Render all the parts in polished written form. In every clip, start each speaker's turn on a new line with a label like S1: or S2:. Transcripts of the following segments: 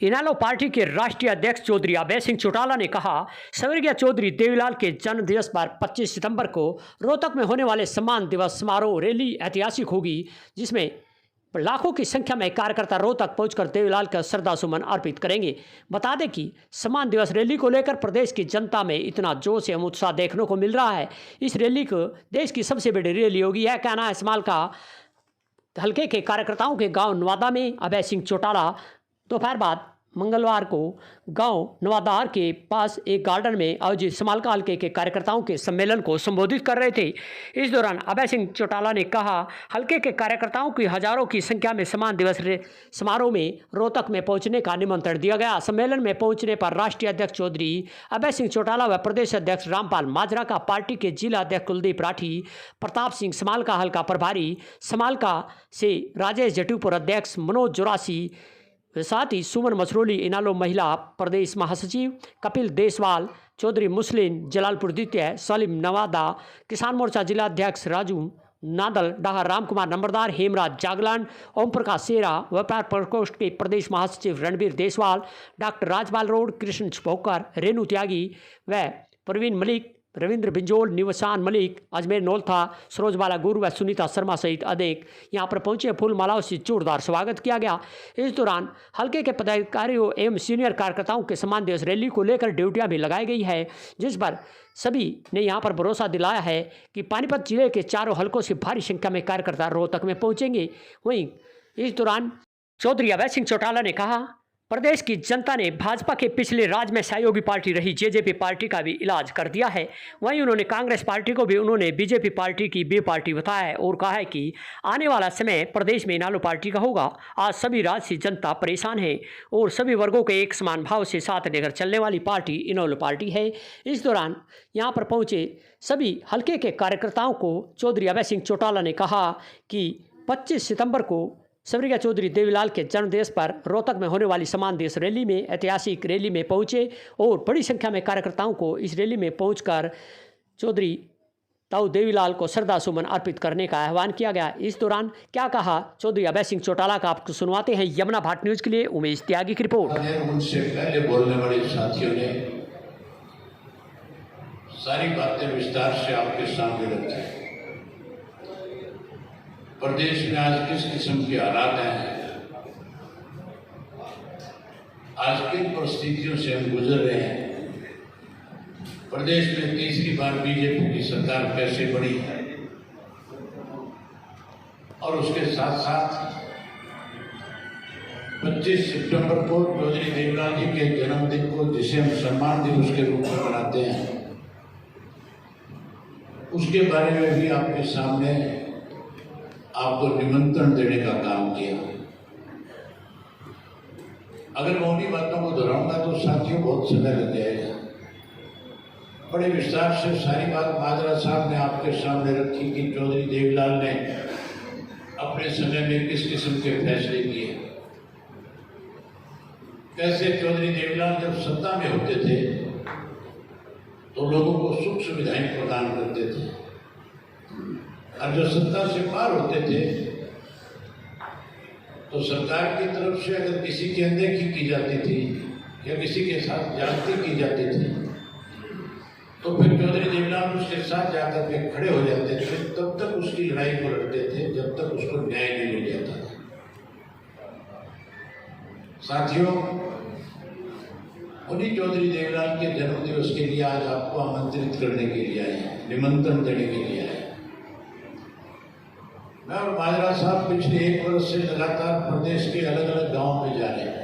S1: इनेलो party के राष्ट्रीय अध्यक्ष चौधरी अभय सिंह चौटाला ने कहा, स्वर्गीय चौधरी देवीलाल के जन्म दिवस पर 25 सितंबर को रोहतक में होने वाले सम्मान दिवस समारोह रैली ऐतिहासिक होगी, जिसमें लाखों की संख्या में कार्यकर्ता रोहतक पहुंचकर देवीलाल का श्रद्धासुमन अर्पित करेंगे। बता दें कि सम्मान दिवस रैली को लेकर प्रदेश की जनता में इतना जोश एवं उत्साह देखने को मिल रहा है। इस रैली को देश की सबसे बड़ी रैली होगी, यह कहना है समाल का हल्के के कार्यकर्ताओं के गांव नवादा में। अभय सिंह चौटाला दोपहर बाद मंगलवार को गांव नवादार के पास एक गार्डन में आयोजित समालका हल्के के कार्यकर्ताओं के सम्मेलन को संबोधित कर रहे थे। इस दौरान अभय सिंह चौटाला ने कहा, हल्के के कार्यकर्ताओं की हजारों की संख्या में सम्मान दिवस समारोह में रोहतक में पहुंचने का निमंत्रण दिया गया। सम्मेलन में पहुंचने पर राष्ट्रीय अध्यक्ष चौधरी अभय सिंह चौटाला व प्रदेश अध्यक्ष रामपाल माजरा का पार्टी के जिला अध्यक्ष कुलदीप राठी, प्रताप सिंह समालका हल्का प्रभारी, समालका से राजेश जटूपुर अध्यक्ष मनोज जोरासी, साथ ही सुमन मसरोली इनेलो महिला प्रदेश महासचिव, कपिल देसवाल, चौधरी मुस्लिम, जलालपुर द्वितीय, सलीम नवादा, किसान मोर्चा जिला अध्यक्ष राजू नादल, डाहर रामकुमार नंबरदार, हेमराज जागलान, ओम प्रकाश सेरा, व्यापार प्रकोष्ठ के प्रदेश महासचिव रणबीर देसवाल, डॉक्टर राजपाल रोड, कृष्ण छपोकर, रेणु त्यागी व प्रवीण मलिक, रविंद्र बिंजोल, निवसान मलिक, अजमेर नौलथा, सरोजबाला गुरु व सुनीता शर्मा सहित अनेक यहाँ पर पहुंचे। फूल मालाओं से जोरदार स्वागत किया गया। इस दौरान हल्के के पदाधिकारियों एवं सीनियर कार्यकर्ताओं के सम्मान दिवस रैली को लेकर ड्यूटियां भी लगाई गई है, जिस पर सभी ने यहाँ पर भरोसा दिलाया है कि पानीपत जिले के चारों हल्कों से भारी संख्या में कार्यकर्ता रोहतक में पहुंचेंगे। वहीं इस दौरान चौधरी अभय सिंह चौटाला ने कहा, प्रदेश की जनता ने भाजपा के पिछले राज में सहयोगी पार्टी रही जेजेपी पार्टी का भी इलाज कर दिया है। वहीं उन्होंने कांग्रेस पार्टी को भी उन्होंने बीजेपी पार्टी की बे पार्टी बताया है और कहा है कि आने वाला समय प्रदेश में इनेलो पार्टी का होगा। आज सभी राजसी जनता परेशान है और सभी वर्गों के एक समान भाव से साथ लेकर चलने वाली पार्टी इनेलो पार्टी है। इस दौरान यहाँ पर पहुँचे सभी हल्के के कार्यकर्ताओं को चौधरी अभय सिंह चौटाला ने कहा कि 25 सितंबर को स्वर्गीय चौधरी देवीलाल के जन्मदिवस पर रोहतक में होने वाली सम्मान दिवस रैली में ऐतिहासिक रैली में पहुंचे और बड़ी संख्या में कार्यकर्ताओं को इस रैली में पहुंचकर चौधरी ताऊ देवीलाल को श्रद्धासुमन अर्पित करने का आह्वान किया गया। इस दौरान क्या कहा चौधरी अभय सिंह चौटाला का आपको सुनवाते हैं। यमुना भाट न्यूज के लिए उमेश त्यागी की रिपोर्ट।
S2: उनसे पहले बोलने वाले साथियों ने सारी बातें विस्तार से आपके सामने रखी। प्रदेश में आज किस किस्म के हालात हैं, आज किन परिस्थितियों से हम गुजर रहे हैं, प्रदेश में तीसरी बार बीजेपी की सरकार कैसे बनी है और उसके साथ साथ 25 सितंबर को चौधरी देवीलाल जी के जन्मदिन को जिसे हम सम्मान दिवस के रूप में मनाते हैं, उसके बारे में भी आपके सामने आपको निमंत्रण देने का काम किया। अगर मैं उन्हीं बातों को दोहराऊंगा तो साथियों बहुत समय लग जाएगा। बड़े विस्तार से सारी बात माजरा साहब ने आपके सामने रखी कि चौधरी देवीलाल ने अपने समय में किस किस्म के फैसले किए, कैसे चौधरी देवीलाल जब सत्ता में होते थे तो लोगों को सुख सुविधाएं प्रदान करते थे, और जो सत्ता से पार होते थे तो सरकार की तरफ से अगर किसी की अनदेखी की जाती थी या किसी के साथ ज्यादती की जाती थी तो फिर चौधरी देवीलाल उसके साथ जाकर के खड़े हो जाते थे, तब तक उसकी लड़ाई को लड़ते थे जब तक उसको न्याय नहीं मिल जाता था। साथियों, उन्हीं चौधरी देवीलाल के जन्मदिवस के लिए आज आपको आमंत्रित करने के लिए आए, निमंत्रण देने के लिए आए। मैं और माजरा साहब पिछले 1 वर्ष से लगातार प्रदेश के अलग अलग गांव में जा रहे हैं।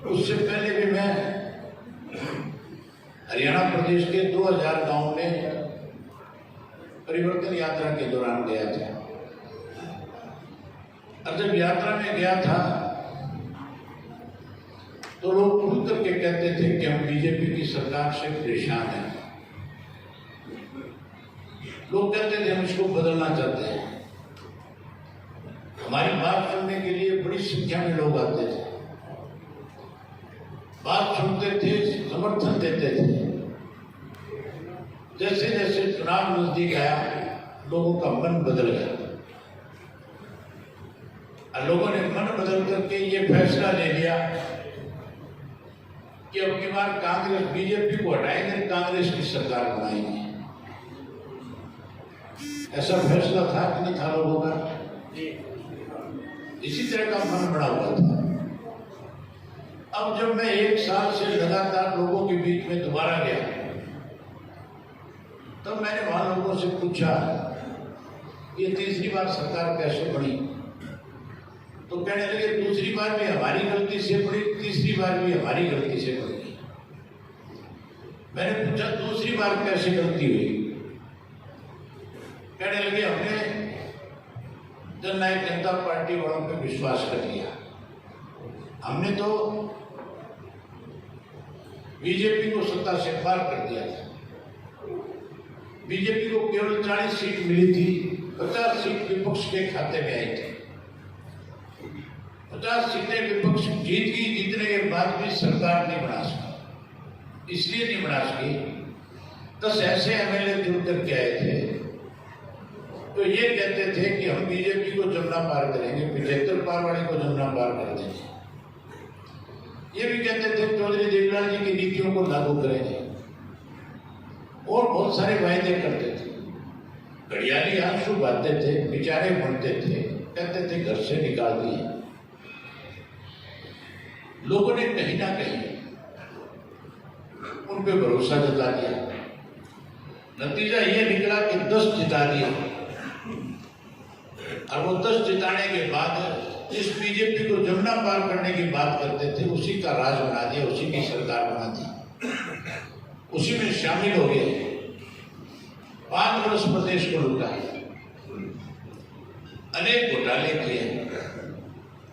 S2: उससे पहले भी मैं हरियाणा प्रदेश के 2000 गांव में परिवर्तन यात्रा के दौरान गया था। और जब यात्रा में गया था तो लोग खुल करके कहते थे कि हम बीजेपी की सरकार से परेशान हैं। लोग कहते थे हम इसको बदलना चाहते हैं। हमारी बात सुनने के लिए बड़ी संख्या में लोग आते थे, बात सुनते थे, समर्थन देते थे। जैसे जैसे चुनाव नजदीक आया लोगों का मन बदल गया। और लोगों ने मन बदल करके ये फैसला ले लिया कि अब की बार कांग्रेस बीजेपी को हटाएंगे, कांग्रेस की सरकार बनाएंगे। ऐसा फैसला था कि नहीं था लोगों का? इसी तरह का मन बना हुआ था। अब जब मैं 1 साल से लगातार लोगों के बीच में दोबारा गया, तब मैंने वहां लोगों से पूछा ये तीसरी बार सरकार कैसे बनी? तो कहने लगे दूसरी बार भी हमारी गलती से बनी, तीसरी बार भी हमारी गलती से बनी। मैंने पूछा दूसरी बार कैसे गलती हुई? कहने लगे हमने जननायक जनता पार्टी वालों पे विश्वास कर लिया। हमने तो बीजेपी को सत्ता से पार कर दिया था। बीजेपी को केवल 40 सीट मिली थी, 50 सीट विपक्ष के खाते में आई थी। 50 सीटें विपक्ष जीत गई, जीतने के बाद भी सरकार नहीं बना सकी। इसलिए नहीं बना सकी 10 ऐसे एमएलए जुड़ करके आए थे तो ये कहते थे कि हम बीजेपी को जमुना पार करेंगे, 75 पार वाले को जमुना पार कर देंगे। ये भी कहते थे चौधरी देवीलाल जी की नीतियों को लागू करेंगे और बहुत सारे वायदे करते थे। घड़ियाली आंसू बहाते थे, बेचारे बनते थे, कहते थे घर से निकाल दिए। लोगों ने कहीं ना कहीं उन पे भरोसा जता दिया। नतीजा ये निकला कि 10 जिता दिया और वो 10 जिताने के बाद जिस बीजेपी को जमुना पार करने की बात करते थे उसी का राज बना दिया, उसी की सरकार बना दी, उसी में शामिल हो गए। 5 वर्ष प्रदेश को लूटा, अनेक घोटाले किए।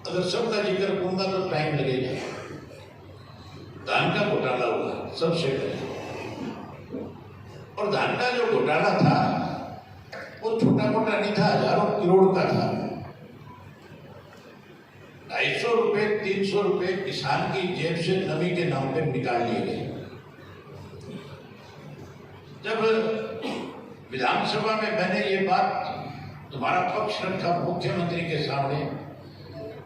S2: अगर सबका जिक्र करूंगा तो टाइम लगेगा। धान का घोटाला हुआ सबसे पहले, और धान का जो घोटाला था वो छोटा मोटा नहीं था, हजारों करोड़ का था। 250 रुपए 300 रुपए किसान की जेब से नमी के नाम पे निकाल लिए गए। जब विधानसभा में मैंने ये बात तुम्हारा पक्ष रखा मुख्यमंत्री के सामने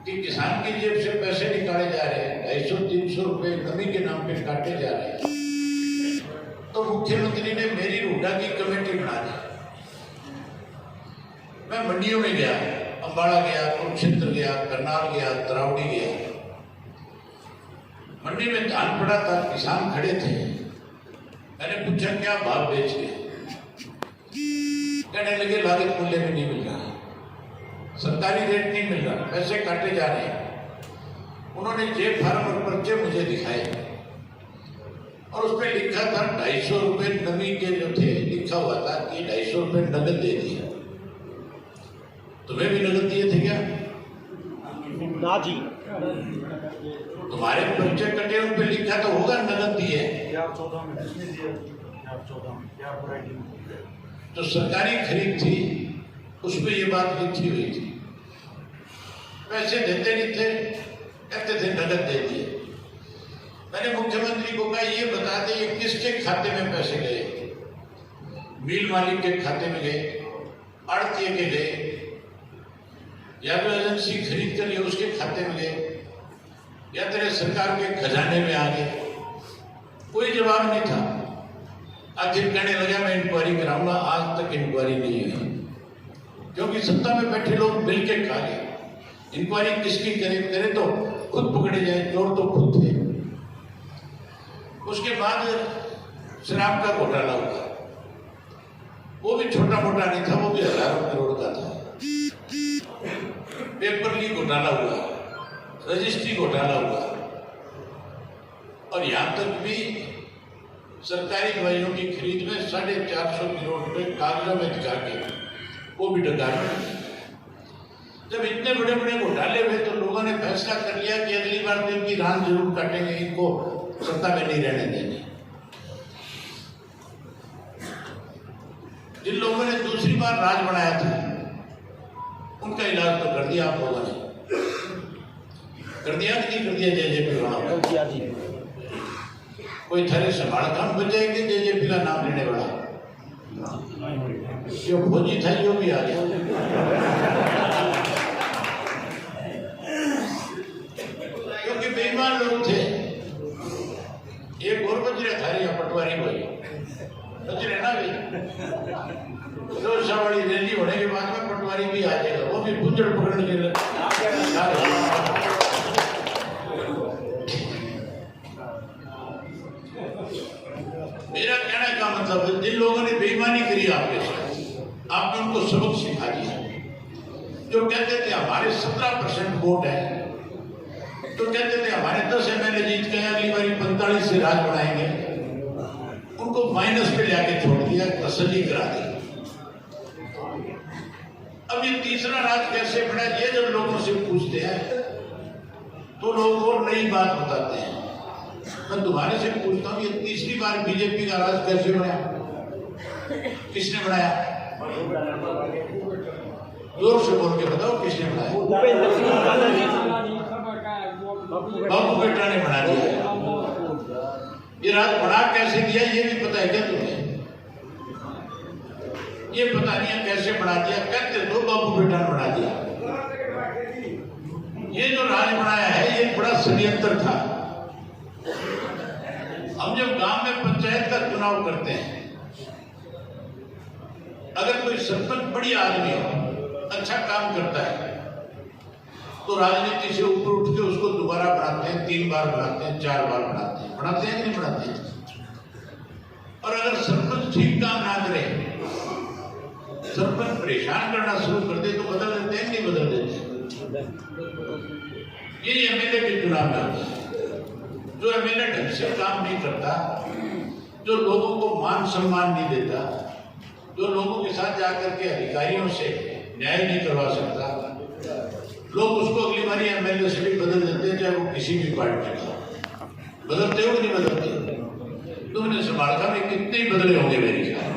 S2: कि किसान की जेब से पैसे निकाले जा रहे हैं, 250-300 रुपए नमी के नाम पे काटे जा रहे हैं, तो मुख्यमंत्री ने मेरी रूडा की कमेटी बना दी। मैं मंडियों में गया, अम्बाड़ा गया, कुरुक्षेत्र गया, करनाल गया, तरावड़ी गया। मंडी में धान पड़ा था, किसान खड़े थे। मैंने पूछा क्या भाव बेच रहे? कहने लगे लागत मूल्य में नहीं मिल रहा, सरकारी रेट नहीं मिल रहा, पैसे काटे जा रहे हैं। उन्होंने जेब फार्म और पर्चे मुझे दिखाए और उसमें लिखा था 250 रुपए नमी के जो थे, लिखा हुआ था कि 250 रुपए नगद दे दिया। तुम्हें भी नगद दिए थे क्या?
S3: ना जी।
S2: तुम्हारे पर्चे कटे उन पे लिखा तो होगा नगद दिए। तो सरकारी खरीद थी, उसमें ये बात लिखी हुई थी। पैसे देते नहीं थे, कहते थे नगद दे दिए। मैंने मुख्यमंत्री को कहा ये बता दे ये किसके खाते में पैसे गए? मिल मालिक के खाते में गए, आड़तिये के गए, या तो एजेंसी खरीद कर लिए उसके खाते में गए, या तेरे सरकार के खजाने में आ गए? कोई जवाब नहीं था। आखिर कहने लगा मैं इंक्वायरी कराऊंगा। आज तक इंक्वायरी नहीं हुई क्योंकि सत्ता में बैठे लोग मिल के खा गए। इंक्वायरी किसकी करे तो खुद पकड़े जाए, चोर तो खुद थे। उसके बाद शराब का घोटाला हुआ, वो भी छोटा मोटा नहीं था, वो भी हजारों करोड़ का था। पेपर लीक घोटाला हुआ, रजिस्ट्री घोटाला हुआ, और यहां तक भी सरकारी दवाइयों की खरीद में 450 करोड़ रुपए कागजों में दिखा के वो भी डकाया। जब इतने बड़े बड़े घोटाले हुए तो लोगों ने फैसला कर लिया कि अगली बार तो इनकी रान जरूर काटेंगे, इनको सत्ता में नहीं रहने देंगे। जिन लोगों ने दूसरी बार राज बनाया था उनका इलाज तो कर दिया आप लोगों ने। कर दिया कि नहीं कर दिया? जेजेपी कोई थारे संभाल काम बन जाएंगे जेजेपी का नाम लेने वाला? जो फौजी था यो भी आ गया। बेईमान लोग थे। एक और बजरे थारी या पटवारी भाई बजरे ना भी तो सवारी रैली होने के बाद में पटवारी भी आ जाएगा, वो भी गुंजड़ पकड़ने के लिए। मेरा कहने का मतलब है जिन लोगों ने बेईमानी करी आपके साथ, आपने उनको सबक सिखा दिया। जो कहते थे हमारे 17% वोट है, तो कहते थे हमारे 10 MLA जीत गए, अगली बारी 45 से राज बनाएंगे, उनको माइनस पे लाके छोड़ दिया, तसल्ली करा दी। अब ये तीसरा राज कैसे बना, ये जब लोगों से पूछते हैं तो लोग और नई बात बताते हैं। मैं तुम्हारे से पूछता हूँ, ये तीसरी बार बीजेपी का राज कैसे बना, किसने बनाया? जोर से बोल के बताओ किसने बनाया? बाबू बेटा ने बना दिया। ये राज बना कैसे दिया ये भी पता है क्या तुम्हें? ये पता नहीं है कैसे बना दिया, कहते तो बाबू बेटा ने बना दिया। ये जो राज बनाया है ये बड़ा षड्यंत्र था। हम जब गांव में पंचायत का चुनाव करते हैं, अगर कोई सरपंच बढ़िया आदमी हो, अच्छा काम करता है, तो राजनीति से ऊपर उठ के उसको दोबारा बनाते हैं, 3 बार बनाते हैं, 4 बार बनाते हैं। बनाते हैं कि नहीं बनाते हैं? और अगर सरपंच ठीक काम ना करे, सरपंच परेशान करना शुरू कर दे, तो बदल देते हैं नहीं बदल देते? ये MLA के चुनाव में होता है। जो MLA ढंग से काम नहीं करता, जो लोगों को मान सम्मान नहीं देता, जो लोगों के साथ जाकर के अधिकारियों से न्याय नहीं करवा सकता, लोग उसको अगली बारी MLA से भी बदल देते हैं, चाहे वो किसी भी पार्टी का। बदलते हो कि नहीं बदलते? तुमने समालखा में कितने ही बदले होंगे मेरे ख्याल,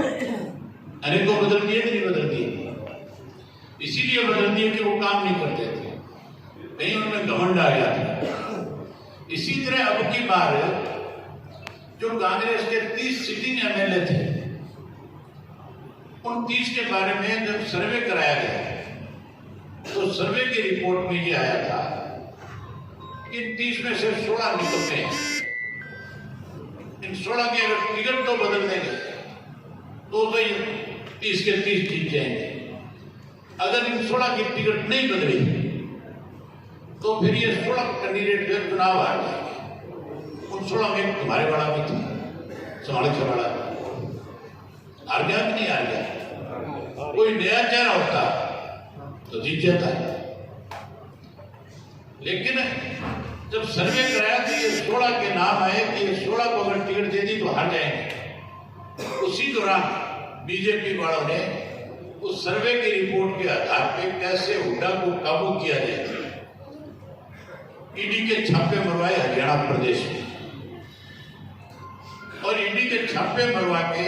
S2: अनेकों बदल दिए कि नहीं बदल दिए? इसीलिए बदल दिए कि वो काम नहीं करते थे, कहीं उनमें घमंड आ गया था। इसी तरह अब की बार जो कांग्रेस के 30 सिटिंग MLA थे, उन 30 के बारे में जब सर्वे कराया गया तो सर्वे की रिपोर्ट में ये आया था कि 30 में से 16 निकलते हैं। इन 16 के अगर टिकट तो बदल देंगे तो ये 30 के 30 जीत जाएंगे। अगर इन 16 की टिकट नहीं बदली तो फिर ये 16 कैंडिडेट जो चुनाव हार जाएंगे। उन 16 में तुम्हारे वाला भी था, समालखा वाला हार गया कि नहीं हार गया? कोई नया चेहरा होता तो जीत जाता है। लेकिन जब सर्वे कराया तो ये 16 के नाम आए कि ये 16 को अगर टिकट दे दी तो हार जाएंगे। उसी दौरान बीजेपी वालों ने उस सर्वे की रिपोर्ट के आधार पे कैसे हुड्डा को काबू किया जाए, ईडी के छापे मरवाए हरियाणा प्रदेश में, और ईडी के छापे मरवा के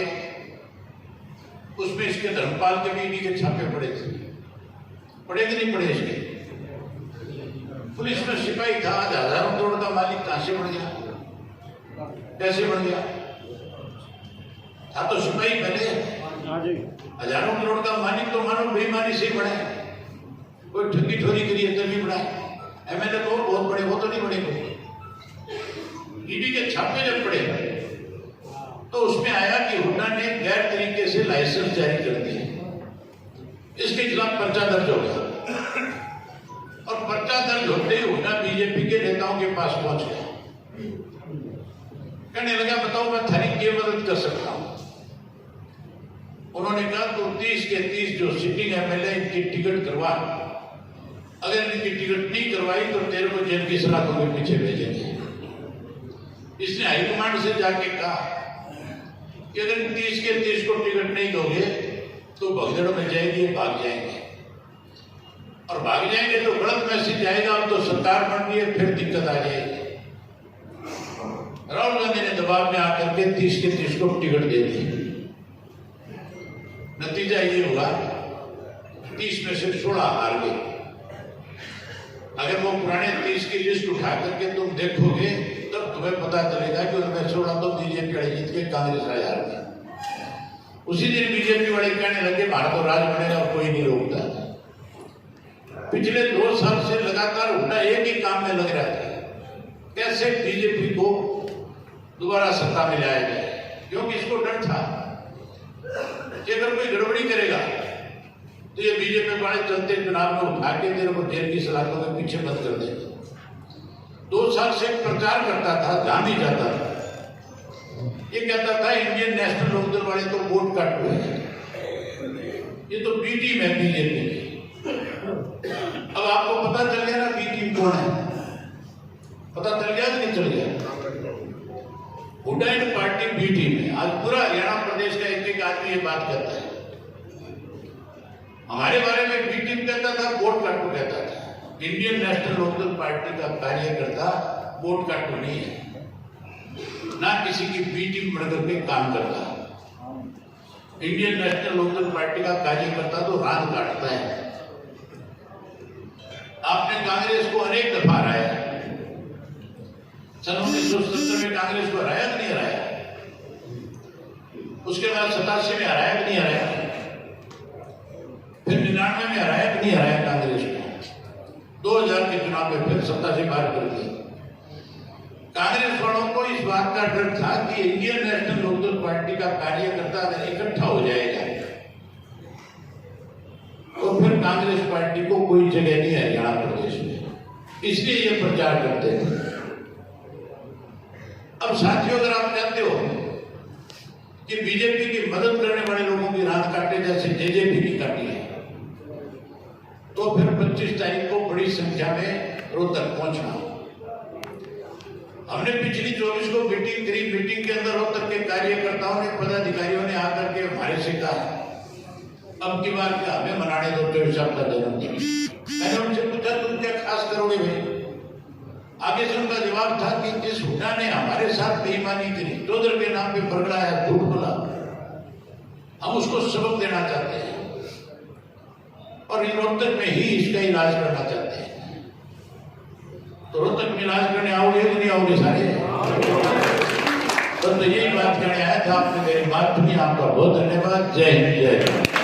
S2: उसमें इसके धर्मपाल के भी ईडी के छापे पड़े थे। पड़े कि नहीं पड़े? इसके पुलिस में सिपाही था, आज हजारों करोड़ का मालिक कहां से बन गया, कैसे बन गया? था तो सिपाही पहले, हजारों करोड़ का मालिक तो मानो बेईमानी से बने, कोई ठगी ठोरी करी तभी बना। MLA तो बहुत बड़े, वो तो नहीं बड़े कोई। ईडी के छापे जब पड़े तो उसमें आया कि हुड्डा ने गैर तरीके से लाइसेंस जारी कर दिए, इसके खिलाफ पर्चा दर्ज हो गया। और पर्चा दर्ज होते ही हुड्डा बीजेपी के नेताओं के पास पहुंच गया, कहने लगा बताओ मैं थारी क्या मदद कर सकता हूं। उन्होंने कहा तो 30 के 30 जो सिटिंग MLA इनकी टिकट करवा, अगर इनकी टिकट नहीं करवाई तो तेरे को जेल की सलाखों के पीछे भेजेंगे। इसने हाईकमांड से जाके कहा कि अगर 30 के 30 को टिकट नहीं दोगे तो भगदड़ में जाएगी, भाग जाएंगे, और भाग जाएंगे तो गलत मैसेज आएगा, अब तो सरकार बन रही है, फिर दिक्कत आ जाएगी। राहुल गांधी ने दबाव में आकर के 30 के 30 को टिकट दे दी। नतीजा ये हुआ 30 में से 16 हार गए। अगर वो पुराने 30 की लिस्ट उठा करके तुम देखोगे तब तुम्हें पता चलेगा कि उनमें 16 तो बीजेपी वाले जीत के कांग्रेस राज हार गए। उसी दिन बीजेपी वाले कहने लगे भारत तो राज बनेगा और कोई नहीं रोकता। पिछले 2 साल से लगातार हुड्डा एक ही काम में लग रहा था कैसे बीजेपी को दोबारा सत्ता में लाया जाए, क्योंकि इसको डर था कि अगर कोई गड़बड़ी करेगा तो ये बीजेपी वाले चलते चुनाव में उठा के तेरे को जेल की सलाखों के पीछे बंद कर देगा। 2 साल से प्रचार करता था, जहां भी जाता था ये कहता था इंडियन नेशनल लोकदल वाले तो वोट काट हुए, ये तो बी टीम है बीजेपी की। अब आपको पता चल गया ना बी टीम कौन है, पता चल गया कि नहीं चल गया? Hooda and party B team है। आज पूरा हरियाणा प्रदेश का एक एक आदमी ये बात कहता है। हमारे बारे में बी टीम कहता था, वोट काटू कहता था। इंडियन नेशनल लोकदल पार्टी का कार्यकर्ता वोट काटू नहीं है, ना किसी की बी टीम बनकर के काम करता। इंडियन नेशनल लोकदल पार्टी का कार्यकर्ता तो रात काटता है। आपने कांग्रेस को अनेक दफा हराया, सन 1970 में कांग्रेस को हराया कि नहीं हराया? उसके बाद 87 में हराया कि नहीं हराया? फिर 99 में हराया कि नहीं हराया कांग्रेस को? 2000 के चुनाव में फिर सत्ता से बाहर कर दिया। कांग्रेस वालों को इस बात का डर था कि इंडियन नेशनल लोकदल पार्टी का कार्यकर्ता अगर इकट्ठा हो जाएगा तो फिर कांग्रेस पार्टी को कोई जगह नहीं है हरियाणा प्रदेश में, इसलिए ये प्रचार करते थे। अब साथियों, अगर आप चाहते हो कि बीजेपी की मदद करने वाले लोगों की रात काटे जैसे जेजेपी की काटी है, तो फिर 25 तारीख को बड़ी संख्या में रोहतक पहुंचना। हमने पिछली 24 को मीटिंग करी। मीटिंग के अंदर रोहतक के कार्यकर्ताओं ने, पदाधिकारियों ने आकर के हमारे से कहा, अब की बार क्या हमें मनाने दो 24 का जन्मदिन। मैंने उनसे पूछा, तुम क्या खास करोगे भाई? आगे से उनका जवाब था कि जिस हुड्डा ने हमारे साथ बेईमानी करी, चौधर के नाम पे पकड़ाया, झूठ बोला, हम उसको सबक देना चाहते हैं और रोहतक में ही इसका इलाज करना चाहते हैं। तो रोहतक में इलाज करने आओगे कि नहीं आओगे सारे? तो यही बात करने आया था। आपने मेरी बात सुनी, आपका बहुत धन्यवाद। जय हिंद, जय भारत।